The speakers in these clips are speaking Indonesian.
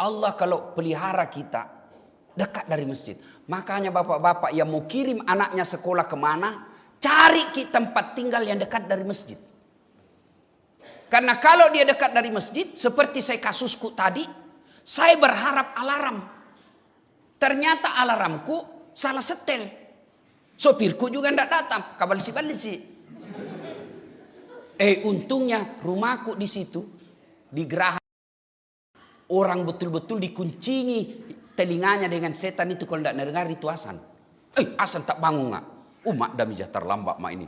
Allah kalau pelihara kita dekat dari masjid. Makanya bapak-bapak yang mau kirim anaknya sekolah kemana, cari tempat tinggal yang dekat dari masjid. Karena kalau dia dekat dari masjid, seperti saya kasusku tadi, saya berharap alarm. Ternyata alarmku salah setel. Sopirku juga tidak datang, kabalisi-balisi. Untungnya rumahku di situ, di Geraha. Orang betul-betul dikuncingi telinganya dengan setan itu kalau tidak dengar itu Hasan. Hasan tak bangun nggak? Mak damijah terlambat mak ini.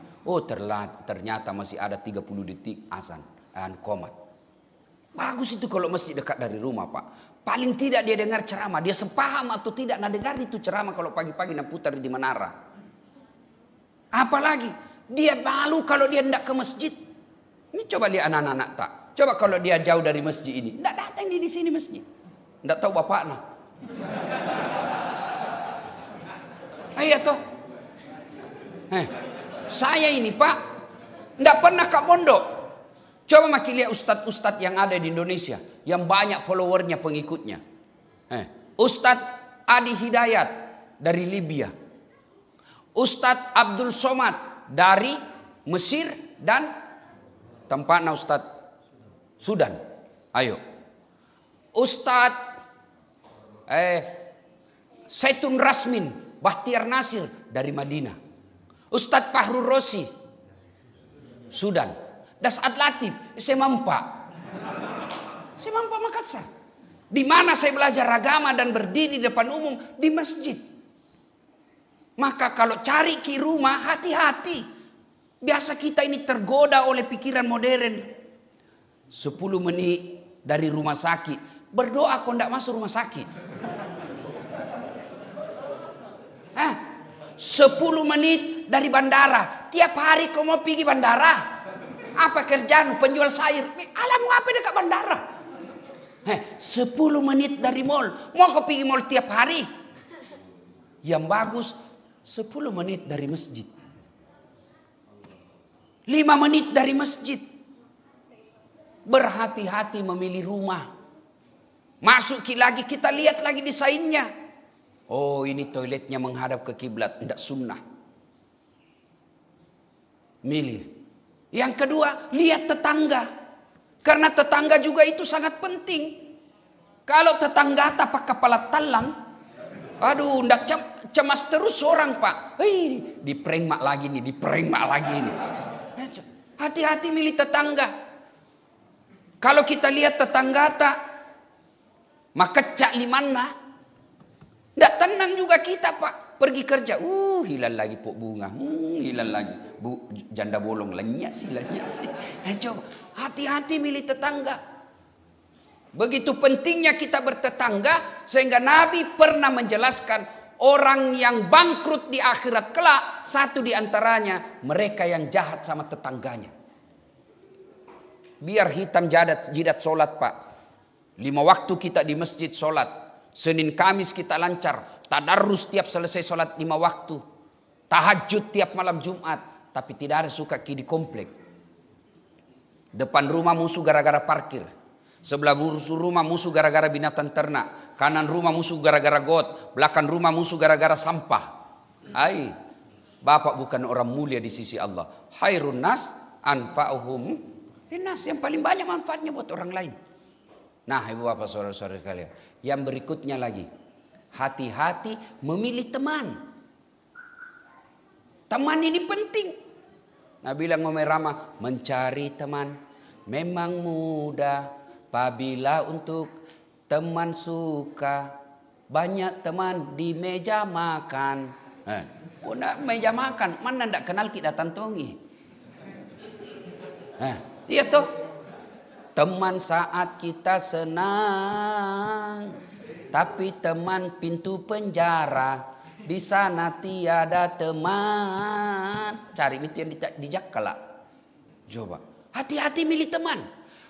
Ternyata masih ada 30 detik Hasan komat. Bagus itu kalau masjid dekat dari rumah Pak. Paling tidak dia dengar ceramah. Dia sepaham atau tidak nah dengar itu ceramah kalau pagi-pagi nak putar di menara. Apalagi dia malu kalau dia tidak ke masjid. Ini coba lihat anak-anak tak. Coba kalau dia jauh dari masjid ini. Tidak datang dia di sini masjid. Tidak tahu bapaknya. Ayo toh. Saya ini Pak. Tidak pernah ke pondok. Coba makin lihat ustadz-ustadz yang ada di Indonesia. Yang banyak followernya, pengikutnya. Ustadz Adi Hidayat dari Libya. Ustadz Abdul Somad dari Mesir dan tempatnya Ustadz Sudan. Ayo. Ustadz Saitun Rasmin Bahtiar Nasir dari Madinah. Ustadz Fahrul Rosi Sudan. Dasat Latif saya Mampak Makassar. Di mana saya belajar agama dan berdiri di depan umum di masjid. Maka kalau cari ke rumah hati-hati. Biasa kita ini tergoda oleh pikiran modern. 10 menit dari rumah sakit. Berdoa kau tidak masuk rumah sakit. 10 menit dari bandara. Tiap hari kau mau pergi bandara. Apa kerjaan penjual sayur? Alah mau apa dekat bandara? 10 menit dari mall. Mau kau pergi mall tiap hari? Yang bagus 10 menit dari masjid. 5 menit dari masjid. Berhati-hati memilih rumah. Masuk lagi kita lihat lagi desainnya. Oh ini toiletnya menghadap ke kiblat. Tidak sunnah. Milih. Yang kedua, lihat tetangga. Karena tetangga juga itu sangat penting. Kalau tetangga tapak kepala talang, aduh, ndak cemas terus orang Pak. Diprank mak lagi nih, diprank mak lagi nih. Hati-hati milih tetangga. Kalau kita lihat tetangga tak, maka cak limana. Ndak tenang juga kita Pak. Pergi kerja, hilang lagi pok bunga, hilang lagi janda bolong, lenyap sih. Coba hati-hati milih tetangga. Begitu pentingnya kita bertetangga sehingga Nabi pernah menjelaskan orang yang bangkrut di akhirat kelak satu di antaranya mereka yang jahat sama tetangganya. Biar hitam jidat sholat Pak. 5 waktu kita di masjid sholat. Senin Kamis kita lancar. Tadarrus tiap selesai sholat 5 waktu. Tahajud tiap malam Jumat. Tapi tidak ada suka di komplek. Depan rumah musuh gara-gara parkir. Sebelah rumah musuh gara-gara binatang ternak. Kanan rumah musuh gara-gara got. Belakang rumah musuh gara-gara sampah. Bapak bukan orang mulia di sisi Allah. Khairun nas anfa'uhum linnas. Yang paling banyak manfaatnya buat orang lain. Nah ibu bapak saudara-saudara sekalian. Yang berikutnya lagi. Hati-hati memilih teman. Teman ini penting. Nabi bilang Umar Rama, mencari teman memang mudah. Apabila untuk teman suka. Banyak teman di meja makan. Meja makan. Mana tidak kenal kita tantongi. Iya toh. Teman saat kita senang. Tapi teman pintu penjara. Di sana tiada teman. Cari itu yang dijakala. Coba. Hati-hati milih teman.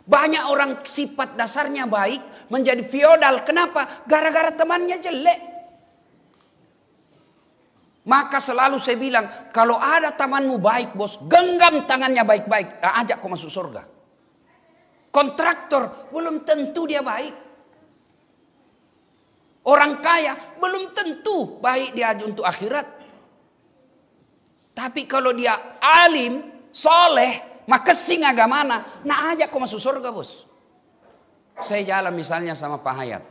Banyak orang sifat dasarnya baik. Menjadi feodal. Kenapa? Gara-gara temannya jelek. Maka selalu saya bilang. Kalau ada temanmu baik bos. Genggam tangannya baik-baik. Ajak kau masuk surga. Kontraktor belum tentu dia baik. Orang kaya belum tentu baik dia untuk akhirat. Tapi kalau dia alim, soleh, makasing agamana, nah aja kau masuk surga bos. Saya jalan misalnya sama Pak Hayat.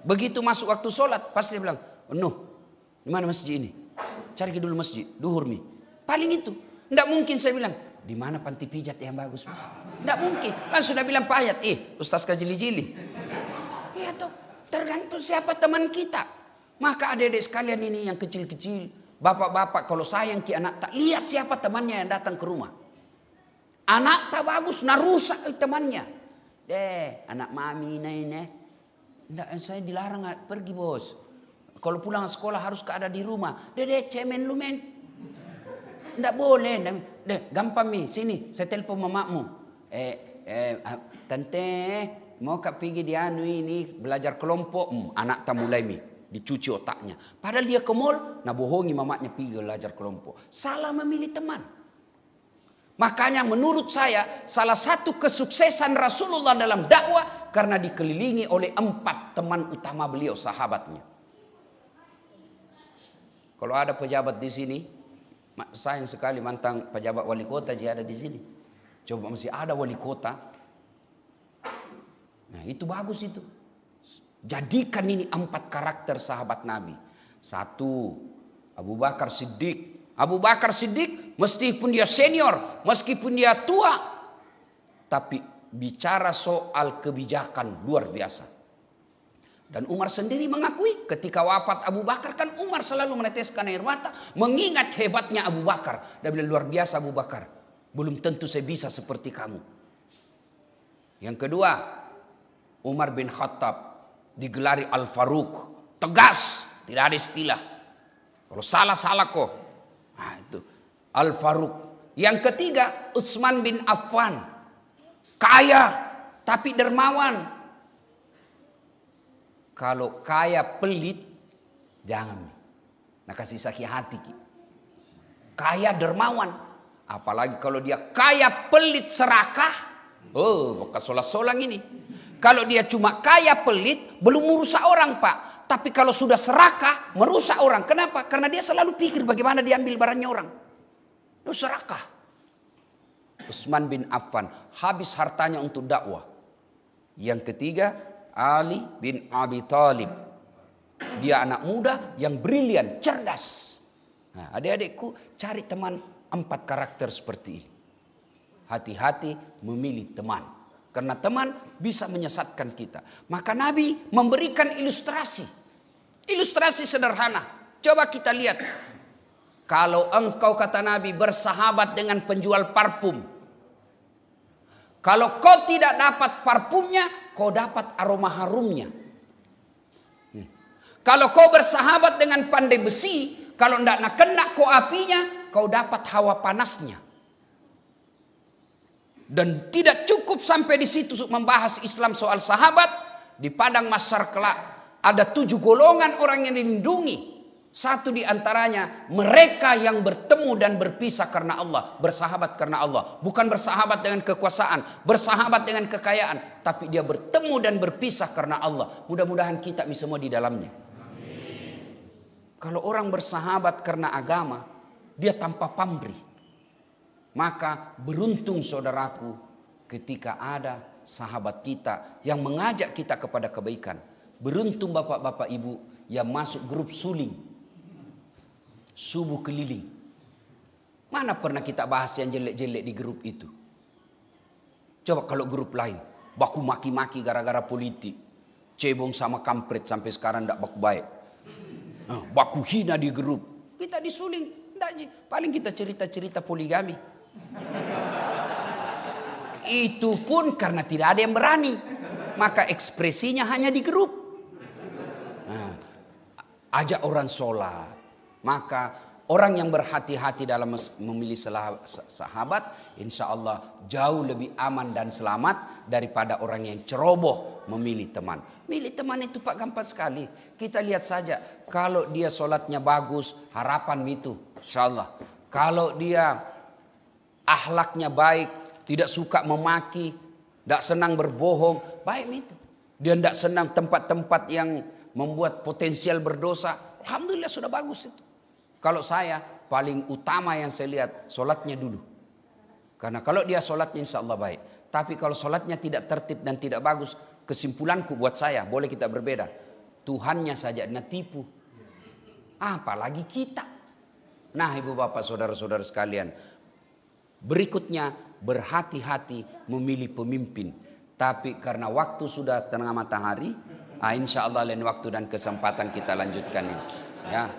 Begitu masuk waktu sholat, pasti dia bilang, di mana masjid ini? Cari dulu masjid, duhur mi. Paling itu. Tidak mungkin saya bilang, di mana panti pijat yang bagus? Tidak mungkin. Langsung dia bilang Pak Hayat, Ustaz kajili-jili. Iya toh, tergantung siapa teman kita. Maka adik-adik sekalian ini yang kecil-kecil, bapak-bapak kalau sayang ki anak tak, lihat siapa temannya yang datang ke rumah. Anak tak bagus, nah rusak temannya. Anak mami ini. Tidak, saya dilarang pergi bos. Kalau pulang sekolah harus ada di rumah. Dede cemen lu men. Tidak boleh. Gampang mi, sini saya telepon mamamu. Tante mau kak pergi di anu ini belajar kelompok. Anak tak mulai mi. Dicuci otaknya. Padahal dia ke mall, nah bohongi mamanya pergi belajar kelompok. Salah memilih teman. Makanya menurut saya salah satu kesuksesan Rasulullah dalam dakwah karena dikelilingi oleh 4 teman utama beliau, sahabatnya. Kalau ada pejabat di sini, sayang sekali mantan pejabat wali kota dia ada di sini. Coba masih ada wali kota. Nah itu bagus itu. Jadikan ini 4 karakter sahabat Nabi. 1, Abu Bakar Siddiq. Abu Bakar Siddiq meskipun dia senior, meskipun dia tua, tapi bicara soal kebijakan luar biasa. Dan Umar sendiri mengakui ketika wafat Abu Bakar kan Umar selalu meneteskan air mata mengingat hebatnya Abu Bakar. Dia bilang luar biasa Abu Bakar. Belum tentu saya bisa seperti kamu. Yang kedua, Umar bin Khattab digelari Al-Faruq. Tegas, tidak ada istilah. Kalau salah kok. Nah itu Al-Faruq. Yang ketiga Utsman bin Affan. Kaya tapi dermawan. Kalau kaya pelit jangan. Nah kasih sakit hati. Kaya dermawan. Apalagi kalau dia kaya pelit serakah. Bekas solang ini. Kalau dia cuma kaya pelit belum merusak orang pak. Tapi kalau sudah serakah, merusak orang. Kenapa? Karena dia selalu pikir bagaimana diambil barangnya orang. Itu serakah. Utsman bin Affan habis hartanya untuk dakwah. Yang ketiga, Ali bin Abi Thalib. Dia anak muda yang brilian, cerdas. Nah, adik-adikku cari teman 4 karakter seperti ini. Hati-hati memilih teman. Karena teman bisa menyesatkan kita. Maka Nabi memberikan ilustrasi. Ilustrasi sederhana. Coba kita lihat. Kalau engkau kata Nabi bersahabat dengan penjual parfum. Kalau kau tidak dapat parfumnya, kau dapat aroma harumnya. Kalau kau bersahabat dengan pandai besi, kalau tidak nak kena kau apinya, kau dapat hawa panasnya. Dan tidak cukup sampai di situ untuk membahas Islam soal sahabat. Di padang mahsyar kelak ada 7 golongan orang yang dilindungi. 1 di antaranya mereka yang bertemu dan berpisah karena Allah, bersahabat karena Allah, bukan bersahabat dengan kekuasaan, bersahabat dengan kekayaan, tapi dia bertemu dan berpisah karena Allah. Mudah-mudahan kita semua di dalamnya. Amin. Kalau orang bersahabat karena agama, dia tanpa pamrih. Maka beruntung saudaraku ketika ada sahabat kita yang mengajak kita kepada kebaikan. Beruntung bapak-bapak ibu yang masuk grup suling. Subuh keliling. Mana pernah kita bahas yang jelek-jelek di grup itu? Coba kalau grup lain. Baku maki-maki gara-gara politik. Cebong sama kampret sampai sekarang tidak baku baik. Baku hina di grup. Kita disuling. Paling kita cerita-cerita poligami. Itu pun karena tidak ada yang berani. Maka ekspresinya hanya di grup. Ajak orang sholat. Maka orang yang berhati-hati dalam memilih sahabat, insya Allah jauh lebih aman dan selamat daripada orang yang ceroboh memilih teman. Milih teman itu Pak gampang sekali. Kita lihat saja kalau dia sholatnya bagus, harapan itu, insya Allah. Kalau dia akhlaknya baik, tidak suka memaki, tidak senang berbohong, baik itu. Dia tidak senang tempat-tempat yang membuat potensial berdosa, alhamdulillah sudah bagus itu. Kalau saya paling utama yang saya lihat sholatnya dulu. Karena kalau dia sholatnya insya Allah baik. Tapi kalau sholatnya tidak tertib dan tidak bagus, kesimpulanku buat saya, boleh kita berbeda. Tuhannya saja tipu. Apalagi kita. Nah ibu bapak saudara-saudara sekalian. Berikutnya berhati-hati memilih pemimpin. Tapi karena waktu sudah tengah matahari, insya Allah lain waktu dan kesempatan kita lanjutkan ini. Ya.